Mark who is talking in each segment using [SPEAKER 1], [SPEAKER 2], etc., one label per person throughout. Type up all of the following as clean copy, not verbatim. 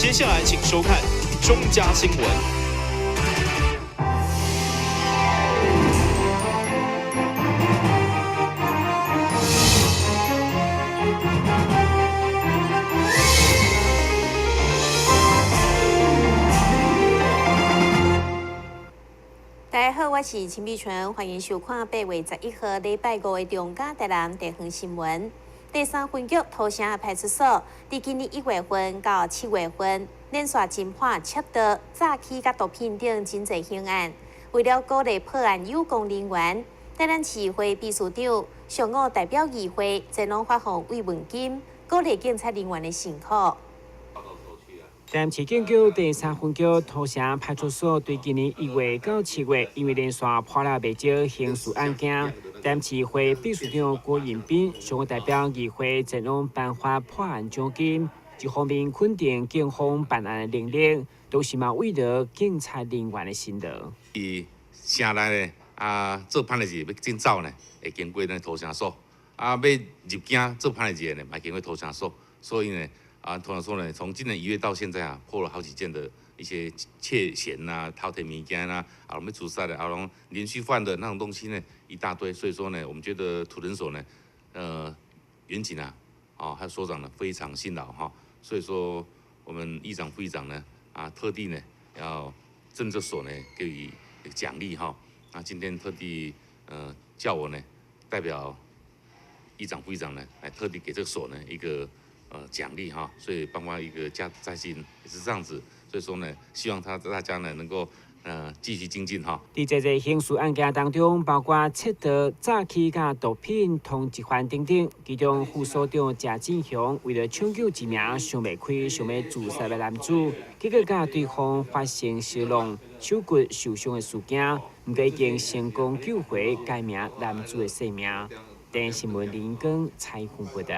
[SPEAKER 1] 接下来请收看中嘉新闻。
[SPEAKER 2] 大家好，我是陈碧纯，欢迎收看8月11号礼拜5的中嘉台南地方新闻。第3分局土城派出所，伫今年1月份到7月份，连续侦破窃盗、诈欺甲毒品等真侪凶案。为了鼓励破案有功人员，台南市议会秘书长上午代表议会前往发放慰问金，鼓励警察人员的辛苦。
[SPEAKER 3] 台南市警局第3分局土城派出所对今年1月到7月，因为连续破了不少刑事案件，台南市议会秘书长郭延斌上午代表议会前往颁发破案奖金，一方面肯定警方办案的能力，同时嘛为了警察人员的辛劳。
[SPEAKER 4] 伊城内呢做判的日要真早呢，会经过土城所，要入境做判的日呢，嘛经过土城所，所以呢。土城所呢，从今年1月到现在破了好几件的一些窃嫌偷摕物件我们阻塞的连续犯的那种东西呢一大堆，所以说呢，我们觉得土城所呢，员警还有所长呢非常辛劳所以说我们议长、副议长呢特地呢要政治所呢给予奖励今天特地叫我呢代表议长、副议长呢来特地给这个所呢一个。奖励所以颁发一个再薪也是这样子，所以说呢，希望大家呢能够继续精进在
[SPEAKER 3] 这个刑事案件当中，包括窃盗、诈欺、甲毒品、通缉犯等等。其中副所长谢振雄为了抢救一名想袂开、想要自杀的男子，结果甲对方发生相弄、手骨受伤的事件，不过已经成功救回该名男子的性命。台湾新闻林根采访报道。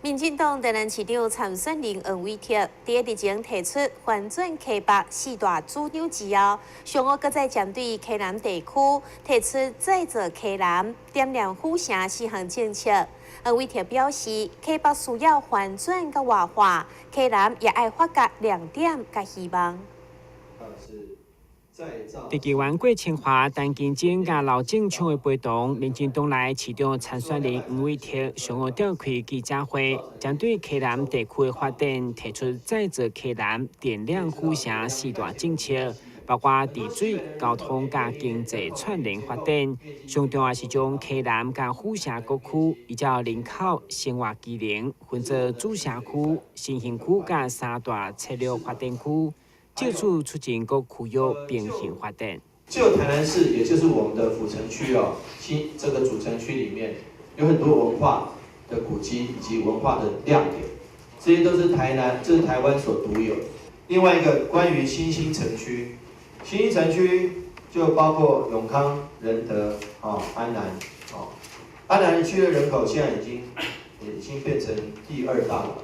[SPEAKER 2] 民进党台南市长参选人黄伟哲，伫日前提出反转溪北4大主张之后，上午搁再针对溪南地区提出再造溪南、点亮府城4项政策。黄伟哲表示，溪北需要反转甲活化，溪南也爱发掘亮点甲希望。
[SPEAKER 3] 伫台湾过清华陈金珍甲老郑抢的陪同，民进党内市长参选人黄伟哲上午召开记者会，针对溪南地区的发展提出再造溪南、点亮府城4大政策，包括治水、交通甲经济串联发展。上重要是将溪南甲府城各区依照人口、生活机能分做主社区、新兴区甲3大策略发展区。借此促进各区域并行发展。
[SPEAKER 5] 就台南市，也就是我们的府城区新这个主城区里面，有很多文化的古迹以及文化的亮点，这些都是这是台湾所独有的。另外一个关于新兴城区，新兴城区就包括永康、仁德、安南、安南区的人口现在已经变成第二大了，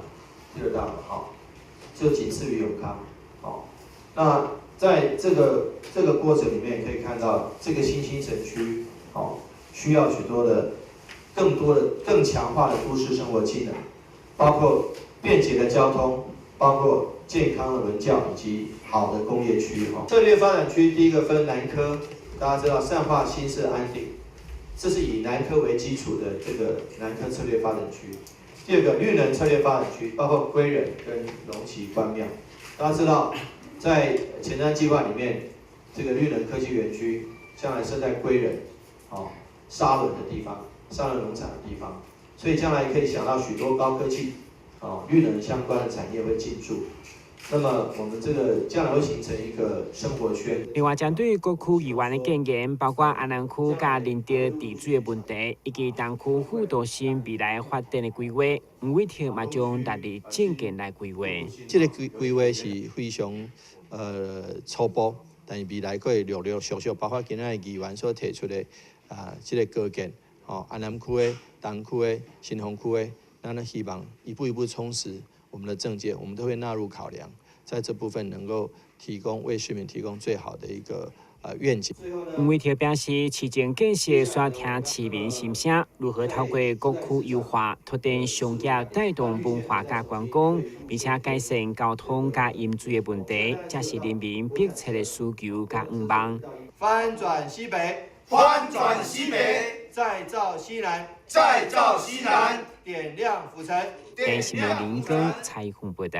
[SPEAKER 5] 就仅次于永康。那在这个过程里面，可以看到这个新兴城区，需要许多的、更强化的都市生活技能，包括便捷的交通，包括健康的文教以及好的工业区。策略发展区第一个分南科，大家知道善化、新社、安定，这是以南科为基础的这个南科策略发展区。第二个绿能策略发展区，包括归仁跟龙崎关庙，大家知道。在前瞻计划里面，这个绿能科技园区将来设在归仁、沙仑的地方，沙仑农场的地方，所以将来可以想到许多高科技、绿能相关的产业会进驻。那么我们这个将来会形成一个生活圈。
[SPEAKER 3] 另外，针对各区议员的建言，包括安南区甲林德治水的问题，以及东区副都心未来发展的规划，黄伟哲嘛将纳入政见来规划。
[SPEAKER 6] 这个规划是非常初步，但是未来可会陆陆续续，包括今仔议员所提出的这个高建，安南区的、东区的、新丰区的，咱希望一步一步充实我们的政见，我们都会纳入考量，在这部分能够为市民提供最好的一个愿景。
[SPEAKER 3] 吴伟霆表示，期间更是需要听市民心声，如何透过各区优化，拓展商业带动文化甲观光，并且改善交通甲饮水的问题，这是人民迫切的需求甲愿望。
[SPEAKER 5] 翻转西北，
[SPEAKER 7] 翻转西北，
[SPEAKER 5] 再造西南，
[SPEAKER 7] 再造西南，
[SPEAKER 5] 点亮府城。
[SPEAKER 3] 电视台林根彩虹报道。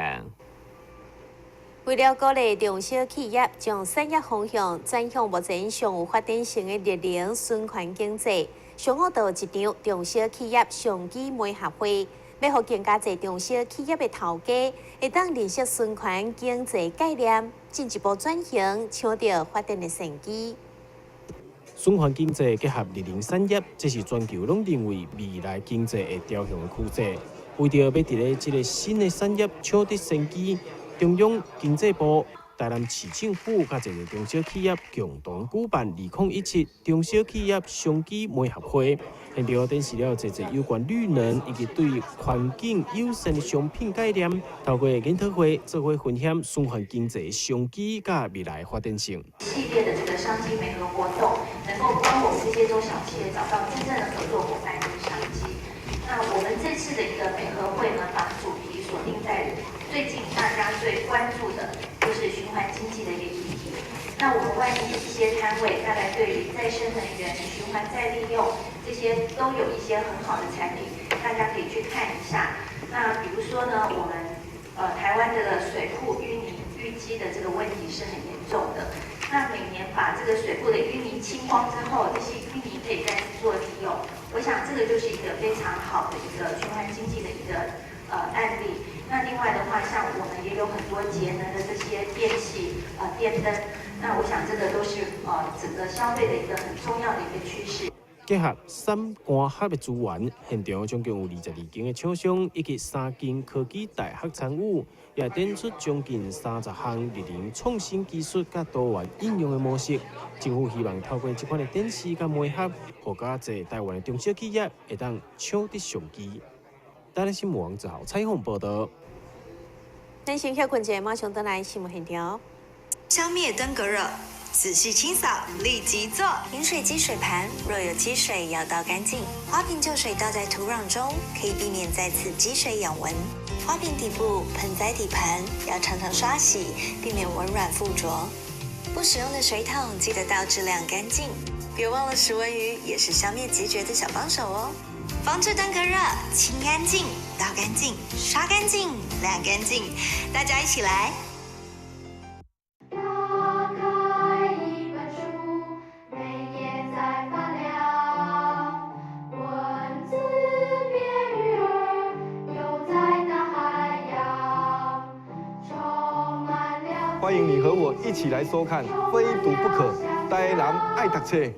[SPEAKER 2] 为了鼓励中小企业将产业方向转向目前尚有发展性的热能循环经济，上午到一场中小企业商机媒合会，要让更加侪中小企业的头家会当认识循环经济概念，进一步转型抢到发展的先机。
[SPEAKER 8] 循环经济结合热能产业，这是全球拢认为未来经济会朝向的趋势。为着要伫咧这个新的产业抢得先机，中央经济部、台南市政府甲一个中小企业共同举办2017中小企业商机媒合会，现场展示了侪有关绿能以及对环境友善的商品概念，透过研讨会做伙分享循环经济商机甲未来发展性。
[SPEAKER 9] 系列的这个商机媒合活动，能够帮我们这些中小企业找到真正的合作伙伴跟商机。那我们这次的一个媒合会呢，把主题锁定在最近大家最关注的就是循环经济的一个议题。那我们外面有一些摊位，大概对于再生能源、循环再利用这些都有一些很好的产品，大家可以去看一下。那比如说呢，我们台湾的水库淤泥淤积的这个问题是很严重的。那每年把这个水库的淤泥清光之后，这些淤泥可以再次做利用。我想这个就是一个非常好的一个循环经济的一个案例。那另外的话，像我们也有很多节能的这些电器电灯，那我想这个都是整个消费的一个很重要的一个趋势。
[SPEAKER 8] 结合三官学的资源，现场总共有22间的厂商以及3间科技大学参与，也展出将近30项热能创新技术甲多元应用的模式。政府希望透过这款的展示甲媒合，互较侪台湾的中小企业会当抢得商机。台南新闻网之后采访报道。
[SPEAKER 2] 咱先休困者，马上回来新闻现场。
[SPEAKER 10] 消灭登革热，仔细清扫，立即做。饮水机水盘若有积水，要倒干净。花瓶旧水倒在土壤中，可以避免再次积水养蚊。花瓶底部、盆栽底盘要常常刷洗，避免蚊卵附着。不使用的水桶记得倒质量干净。别忘了食蚊鱼也是消灭孑孓的小帮手哦。防治登革热，清干净、倒干净、刷干净、晾干净，大家一起来。
[SPEAKER 6] 欢迎你和我一起来收看《非读不可》，台南爱读册。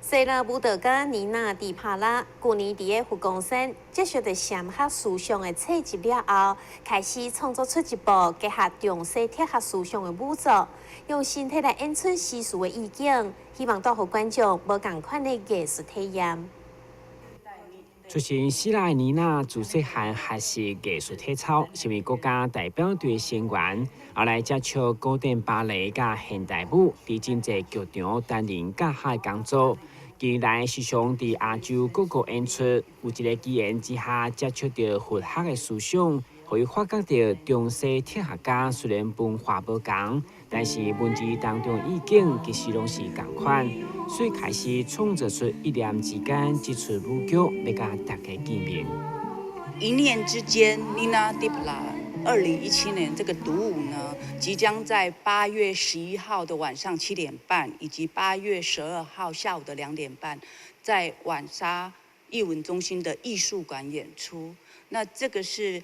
[SPEAKER 2] 西拉姆德加尼纳迪帕拉去年伫个佛光山接受着sam合思想的册集了后，开始创作出一部结合中西贴合思想的舞作，用身体来演出世俗的意境，希望带予观众无同款的艺术体验。
[SPEAKER 3] 出身希腊的尼娜自细汉学习艺术体操，成为国家代表队成员。后来接触古典芭蕾甲现代舞，伫真济剧场担任教学工作。近来时常伫亚洲各国演出，有一个机缘之下接触到佛学的思想，互伊发觉到中西铁学家虽然文化无同，但是文字当中意境其实拢是同款，所以开始创作出一念之间一出舞剧，要甲大家见面。
[SPEAKER 11] 一念之间 ，Nina Dipla 2017年这个独舞呢，即将在8月11号的晚上7点半，以及8月12号下午的2点半，在晚沙艺文中心的艺术馆演出。那这个是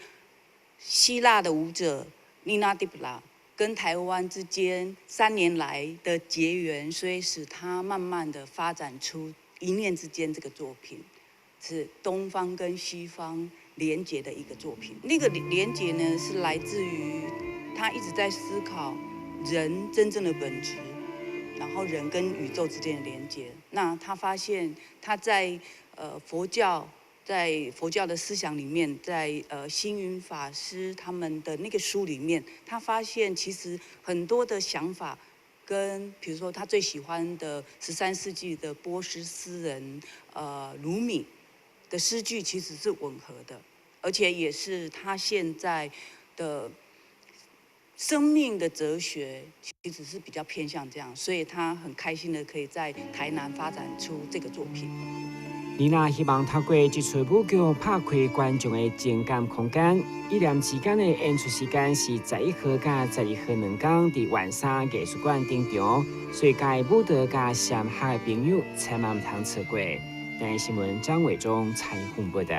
[SPEAKER 11] 希腊的舞者 Nina Dipla 跟台湾之间3年来的结缘，所以使他慢慢的发展出一念之间这个作品，是东方跟西方连结的一个作品。那个连结呢，是来自于他一直在思考人真正的本质，然后人跟宇宙之间的连接。那他发现他在佛教的思想里面，在星云法师他们的那个书里面，他发现其实很多的想法跟比如说他最喜欢的13世纪的波斯诗人鲁米的诗句其实是吻合的，而且也是他现在的生命的哲学其实是比较偏向这样，所以他很开心的可以在台南发展出这个作品。
[SPEAKER 3] 妮娜希望透过这出舞剧拍开观众的情感空间。一年之间的演出时间是11号甲12号2天，伫万山艺术馆顶场，所以介舞蹈甲相合的朋友千万唔通错过。台新闻张伟忠采访报道。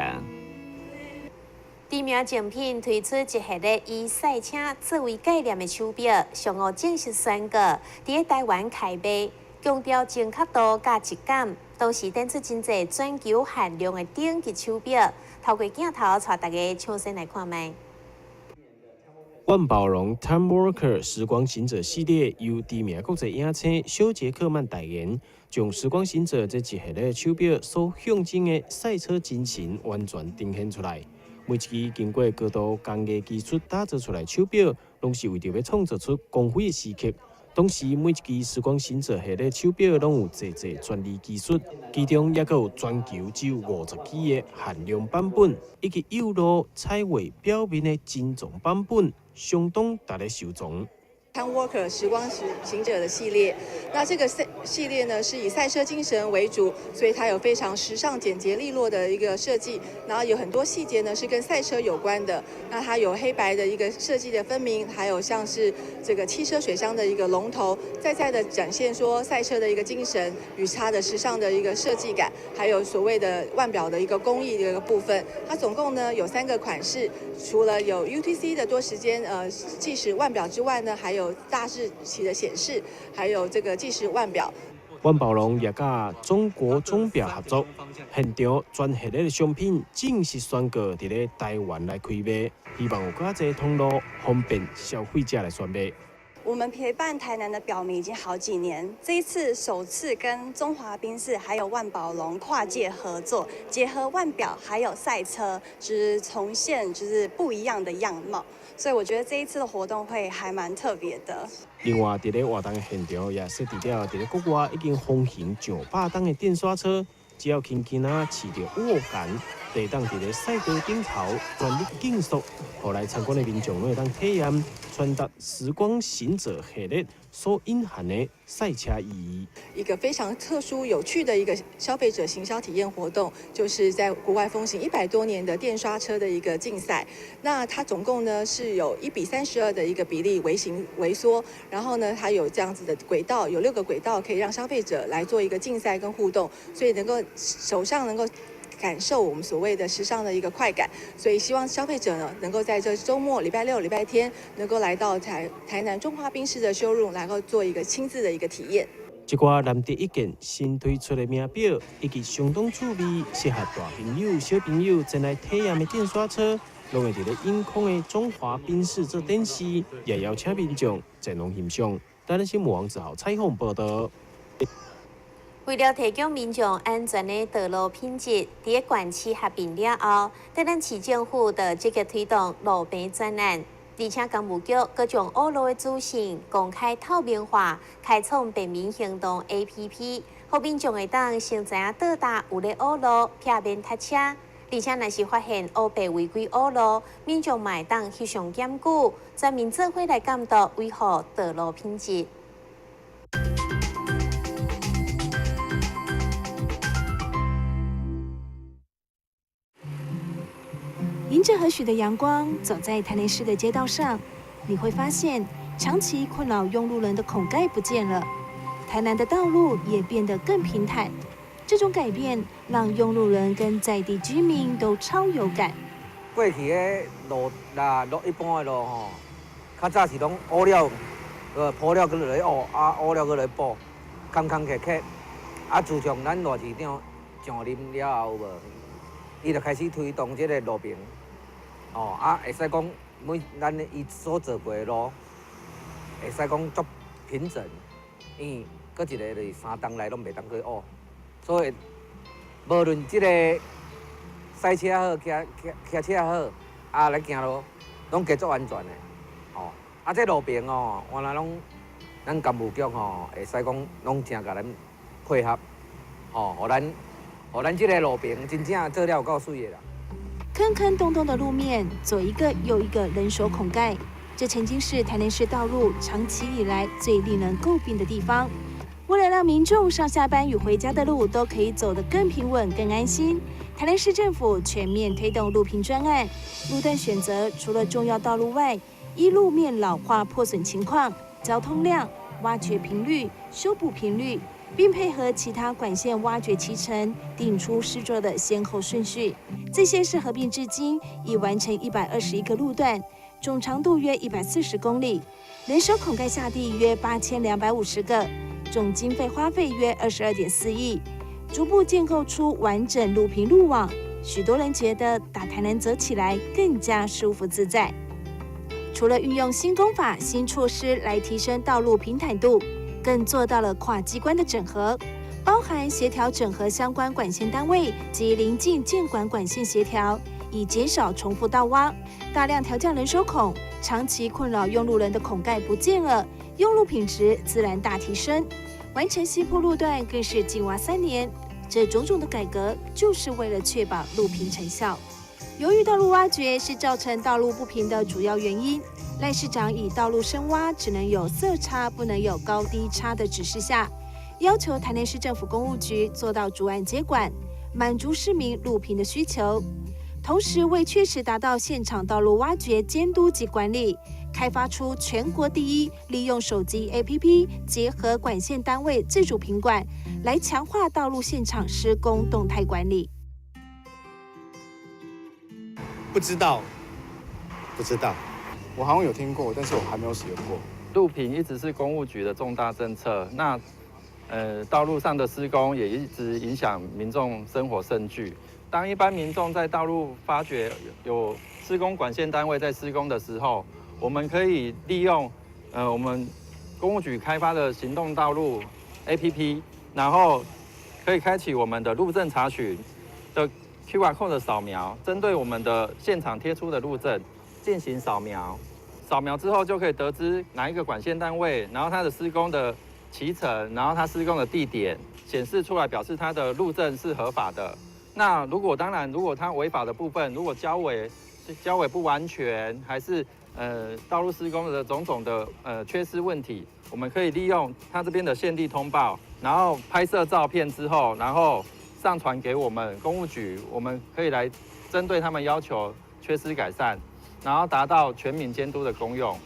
[SPEAKER 2] 知名精品推出一系列以赛车作为概念的手表，上午正式宣告伫台湾开卖，强调精确度甲质感，同时展出真侪全球限量的顶级手表。透过镜头，带大家抢先来看卖。
[SPEAKER 8] 万宝龙 Time Walker 时光行者系列由知名国际影星小杰克曼代言，将时光行者这一系列手表所象征的赛车精神完全呈现出来。每一支经过高度工艺技术打造出来手表，拢是为着要创造出光辉的时刻。同时，每一支时光行者系列手表拢有侪专利技术，其中也有全球只有50支的限量版本，以及釉露彩绘表面的精总版本，相当值得收藏。
[SPEAKER 12] Time Walker 时光行者的系列，那这个系列呢是以赛车精神为主，所以它有非常时尚、简洁、利落的一个设计，然后有很多细节呢是跟赛车有关的。那它有黑白的一个设计的分明，还有像是这个汽车水箱的一个龙头，在的展现说赛车的一个精神与它的时尚的一个设计感，还有所谓的腕表的一个工艺的一个部分。它总共呢有3个款式，除了有 UTC 的多时间计时腕表之外呢，还有大日期的显示，还有这个计时腕表。
[SPEAKER 8] 万宝龙也甲中国钟表合作，现场全系列的商品正式宣告伫咧台湾来开卖，希望有更侪通路方便消费者来选买。
[SPEAKER 13] 我们陪伴台南的表迷已经好几年，这一次首次跟中华宾士还有万宝龙跨界合作，结合腕表还有赛车，就是重现就是不一样的样貌。所以我觉得这一次的活动会还蛮特别的。
[SPEAKER 8] 另外，伫咧活动的现场也设置了伫咧国外已经风行900档的电刷车，只要轻轻饲着握杆，就当伫咧赛道顶头全力竞速，后来参观的民众拢会当体验传达时光行者系列所隐含的赛车意义。
[SPEAKER 12] 一个非常特殊有趣的一个消费者行销体验活动，就是在国外风行100多年的电刷车的一个竞赛。那它总共呢是有1:32的一个比例微缩，然后呢它有这样子的轨道，有6个轨道可以让消费者来做一个竞赛跟互动，所以能够手上能够感受我们所谓的时尚的一个快感，所以希望消费者呢能够在这周末、礼拜六、礼拜天能够来到台南中华宾士的showroom，来够做一个亲自的一个体验。
[SPEAKER 8] 一寡难得一见新推出的名表，以及相当趣味、适合大朋友、小朋友前来体验的电刷车，拢会伫咧映空的中华宾士做展示，也邀请民众前往欣赏。台南新闻网只好采访报道。
[SPEAKER 2] 为了提供民众安全的道路品质，伫管区合并了后，台南市政府的积极推动路边专案，而且工务局各将乌路的资讯公开透明化，开创便民行动 APP， 让民众会当先知影到达有咧乌路，避免塞车。而且若是发现乌白违规乌路，民众嘛会当翕相检举，全民做伙来监督维护道路品质。
[SPEAKER 14] 迎着和煦的阳光，走在台南市的街道上，你会发现长期困扰用路人的孔盖不见了，台南的道路也变得更平坦。这种改变让用路人跟在地居民都超有感。
[SPEAKER 15] 过去的路一般的路吼，较早是拢乌了，铺了搁落来乌，乌了搁来补，坎坎坷坷。自从咱大市长上任了后无，伊就开始推动这个路平。会使讲咱伊所做过的路，会使讲足平整，因为搁一个就是3档内拢袂当去乌，所以无论即个赛车好、骑车好，啊来行路拢加足安全的。哦，啊这路边哦，原来拢咱干务局吼会使讲拢正甲咱配合，哦，互咱即个路边真正做了够水的啦。
[SPEAKER 14] 坑坑洞洞的路面，左一个右一个人手孔盖，这曾经是台南市道路长期以来最令人诟病的地方。为了让民众上下班与回家的路都可以走得更平稳、更安心，台南市政府全面推动路平专案。路段选择除了重要道路外，依路面老化破损情况、交通量、挖掘频率、修补频率，并配合其他管线挖掘期程，定出施作的先后顺序。这些是合并至今已完成121个路段，总长度约140公里，人手孔盖下地约8250个，总经费花费约22.4亿，逐步建构出完整路平路网。许多人觉得打台南走起来更加舒服自在。除了运用新工法、新措施来提升道路平坦度，更做到了跨机关的整合，包含协调整合相关管线单位及邻近建管管线协调，以减少重复盗挖，大量调降人手孔，长期困扰用路人的孔盖不见了，用路品质自然大提升。完成西坡路段更是计划3年，这种种的改革就是为了确保路平成效。由于道路挖掘是造成道路不平的主要原因，赖市长以道路深挖只能有色差，不能有高低差的指示下，要求台南市政府公务局做到逐案接管，满足市民路平的需求。同时，为确实达到现场道路挖掘监督及管理，开发出全国第一利用手机 APP 结合管线单位自主品管，来强化道路现场施工动态管理。
[SPEAKER 16] 不知道，我好像有听过，但是我还没有使用过。
[SPEAKER 17] 路平一直是公务局的重大政策，那道路上的施工也一直影响民众生活甚巨。当一般民众在道路发觉有施工管线单位在施工的时候，我们可以利用我们公务局开发的行动道路 APP， 然后可以开启我们的路政查询的 QR code 的扫描，针对我们的现场贴出的路政进行扫描，扫描之后就可以得知哪一个管线单位，然后它的施工的期程，然后它施工的地点显示出来，表示它的路政是合法的。那如果它违法的部分，如果交委不完全，还是道路施工的种种的缺失问题，我们可以利用它这边的现地通报，然后拍摄照片之后，然后上传给我们公务局，我们可以来针对他们要求缺失改善，然后达到全民监督的功用。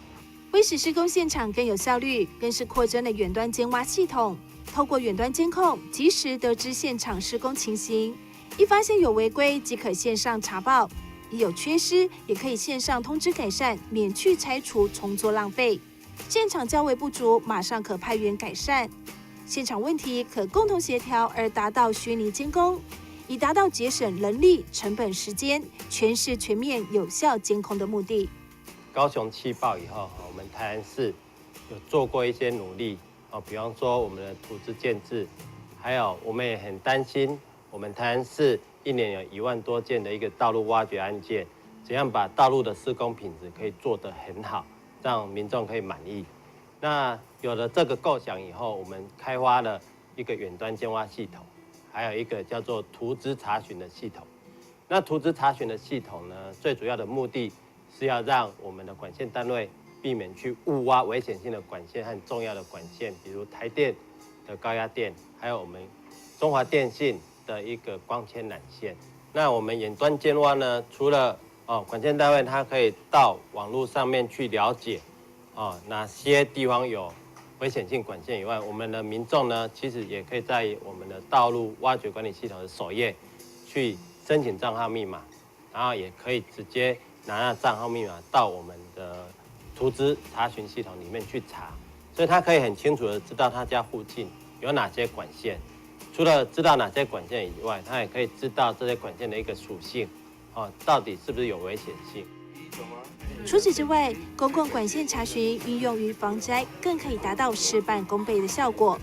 [SPEAKER 14] 为使施工现场更有效率，更是扩增了远端监挖系统，透过远端监控，及时得知现场施工情形，一发现有违规即可线上查报，一有缺失也可以线上通知改善，免去拆除重做浪费。现场较为不足，马上可派员改善。现场问题可共同协调而达到虚拟监工，以达到节省人力、成本、时间，全市全面有效监控的目的。
[SPEAKER 18] 高雄气爆以后，我们台南市有做过一些努力，比方说我们的土质建制，还有我们也很担心，我们台南市1年有1万多件的一个道路挖掘案件，怎样把道路的施工品质可以做得很好，让民众可以满意。那有了这个构想以后，我们开发了一个远端监挖系统，还有一个叫做图资查询的系统。那图资查询的系统呢，最主要的目的是要让我们的管线单位避免去误挖危险性的管线和重要的管线，比如台电的高压电，还有我们中华电信的一个光纤缆线。那我们远端监挖呢，除了管线单位它可以到网络上面去了解哪些地方有危险性管线以外，我们的民众呢，其实也可以在我们的道路挖掘管理系统的首页去申请账号密码，然后也可以直接拿那账号密码到我们的图资查询系统里面去查，所以他可以很清楚的知道他家附近有哪些管线。除了知道哪些管线以外，他也可以知道这些管线的一个属性，到底是不是有危险性。
[SPEAKER 14] 除此之外，公共管线查询运用于防灾，更可以达到事半功倍的效果。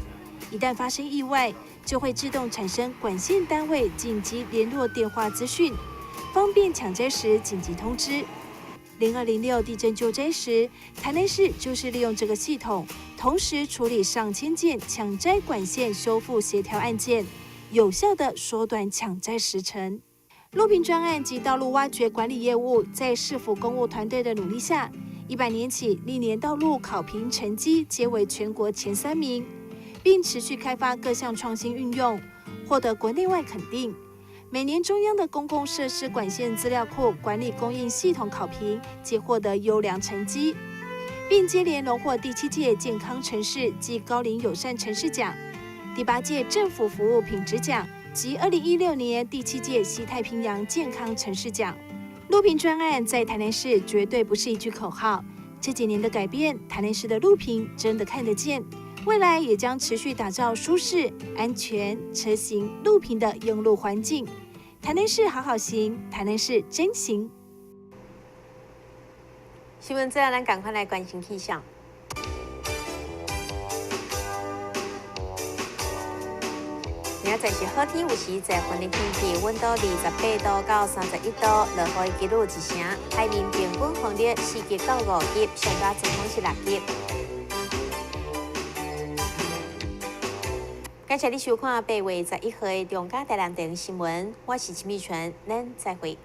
[SPEAKER 14] 一旦发生意外，就会自动产生管线单位紧急联络电话资讯，方便抢灾时紧急通知。0206地震救灾时，台南市就是利用这个系统，同时处理上千件抢灾管线修复协调案件，有效地缩短抢灾时程。路平专案及道路挖掘管理业务，在市府公务团队的努力下，100年起历年道路考评成绩皆为全国前3名，并持续开发各项创新运用，获得国内外肯定。每年中央的公共设施管线资料库管理供应系统考评，皆获得优良成绩，并接连荣获第7届健康城市及高龄友善城市奖、第8届政府服务品质奖及2016年第7届西太平洋健康城市奖。路平专案在台南市绝对不是一句口号，这几年的改变，台南市的路平真的看得见。未来也将持续打造舒适、安全、车行、路平的用路环境。台南市好好行，台南市真行。
[SPEAKER 2] 新闻最后，咱赶快来关心气象。明仔载是好天，有时在云的天气，温度28度到31度，落雨几率1成，海面平均风力4级到5级，上大阵风是6级。感谢你收看8月11号的中嘉台南电视新闻，我是陈美纯，咱再会。